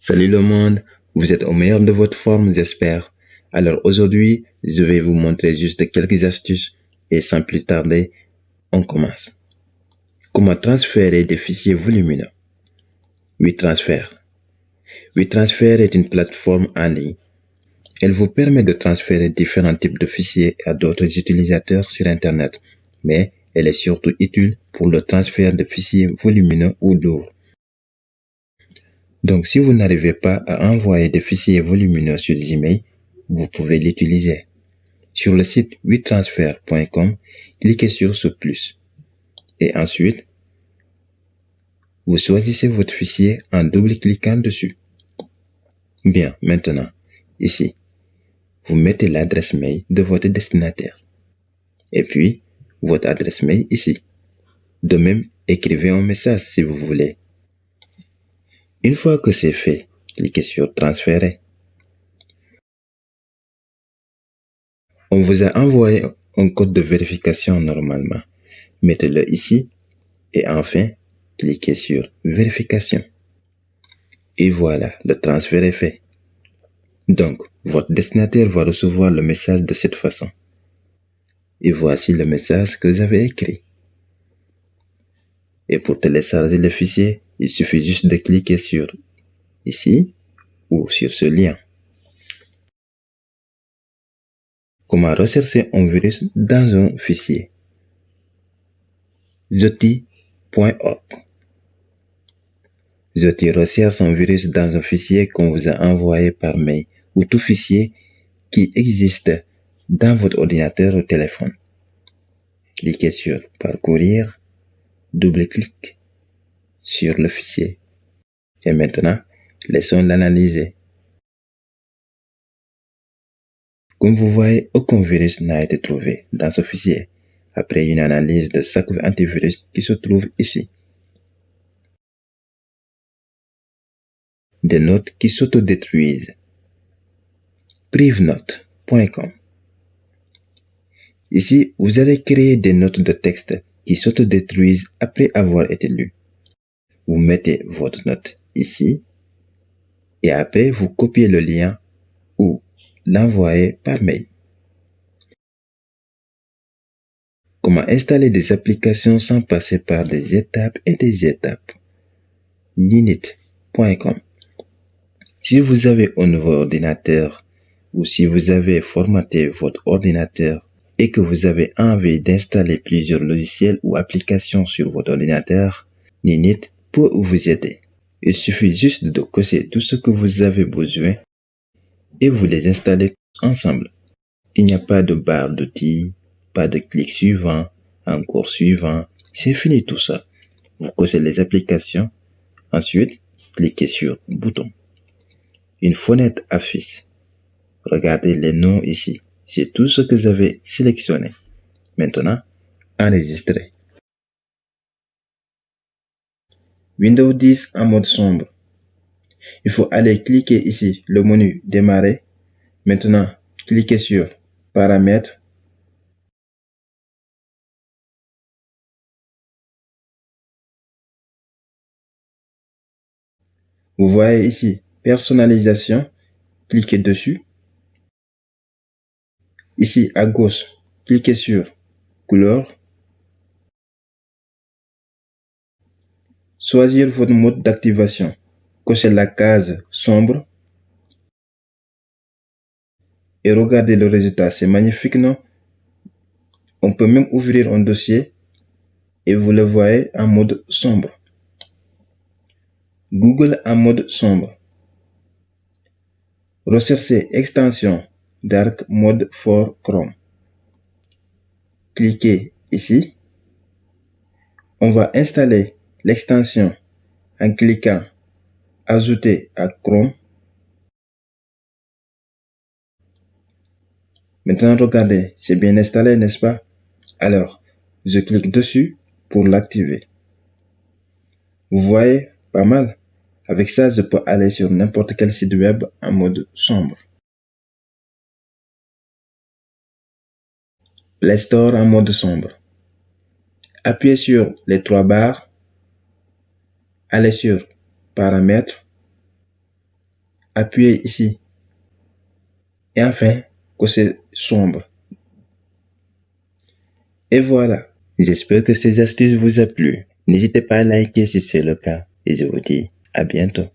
Salut le monde, vous êtes au meilleur de votre forme, j'espère. Alors aujourd'hui, je vais vous montrer juste quelques astuces et sans plus tarder, on commence. Comment transférer des fichiers volumineux? WeTransfer. WeTransfer est une plateforme en ligne. Elle vous permet de transférer différents types de fichiers à d'autres utilisateurs sur Internet, mais elle est surtout utile pour le transfert de fichiers volumineux ou lourds. Donc, si vous n'arrivez pas à envoyer des fichiers volumineux sur Gmail, vous pouvez l'utiliser. Sur le site wetransfer.com, cliquez sur ce plus. Et ensuite, vous choisissez votre fichier en double-cliquant dessus. Bien, maintenant, ici, vous mettez l'adresse mail de votre destinataire. Et puis, votre adresse mail ici. De même, écrivez un message si vous voulez. Une fois que c'est fait, cliquez sur transférer. On vous a envoyé un code de vérification normalement. Mettez-le ici et enfin, cliquez sur vérification. Et voilà, le transfert est fait. Donc, votre destinataire va recevoir le message de cette façon. Et voici le message que j'avais écrit. Et pour télécharger le fichier, il suffit juste de cliquer sur ici ou sur ce lien. Comment rechercher un virus dans un fichier? Zoti.org. Zoti recherche un virus dans un fichier qu'on vous a envoyé par mail ou tout fichier qui existe dans votre ordinateur ou téléphone. Cliquez sur Parcourir, double-clic sur le fichier. Et maintenant, laissons l'analyser. Comme vous voyez, aucun virus n'a été trouvé dans ce fichier après une analyse de chaque antivirus qui se trouve ici. Des notes qui s'autodétruisent. Privnote.com. Ici, vous allez créer des notes de texte qui s'autodétruisent après avoir été lues. Vous mettez votre note ici et après vous copiez le lien ou l'envoyez par mail. Comment installer des applications sans passer par des étapes et des étapes? Ninit.com. Si vous avez un nouveau ordinateur ou si vous avez formaté votre ordinateur et que vous avez envie d'installer plusieurs logiciels ou applications sur votre ordinateur, Ninit peut vous aider. Il suffit juste de cocher tout ce que vous avez besoin et vous les installez ensemble. Il n'y a pas de barre d'outils, pas de clic suivant, encore suivant. C'est fini tout ça. Vous cochez les applications. Ensuite, cliquez sur bouton. Une fenêtre affiche. Regardez les noms ici. C'est tout ce que vous avez sélectionné. Maintenant, enregistrez. Windows 10 en mode sombre. Il faut aller cliquer ici, le menu Démarrer. Maintenant, cliquez sur Paramètres. Vous voyez ici Personnalisation. Cliquez dessus. Ici à gauche, cliquez sur Couleur. Choisir votre mode d'activation. Cochez la case sombre. Et regardez le résultat. C'est magnifique, non? On peut même ouvrir un dossier et vous le voyez en mode sombre. Google en mode sombre. Recherchez extension Dark Mode for Chrome. Cliquez ici. On va installer l'extension en cliquant Ajouter à Chrome. Maintenant, regardez, c'est bien installé, n'est-ce pas? Alors, je clique dessus pour l'activer. Vous voyez, pas mal. Avec ça, je peux aller sur n'importe quel site web en mode sombre. Play Store en mode sombre. Appuyez sur les trois barres. Allez sur Paramètres. appuyez ici. Et enfin, que c'est sombre. Et voilà. J'espère que ces astuces vous ont plu. N'hésitez pas à liker si c'est le cas. Et je vous dis à bientôt.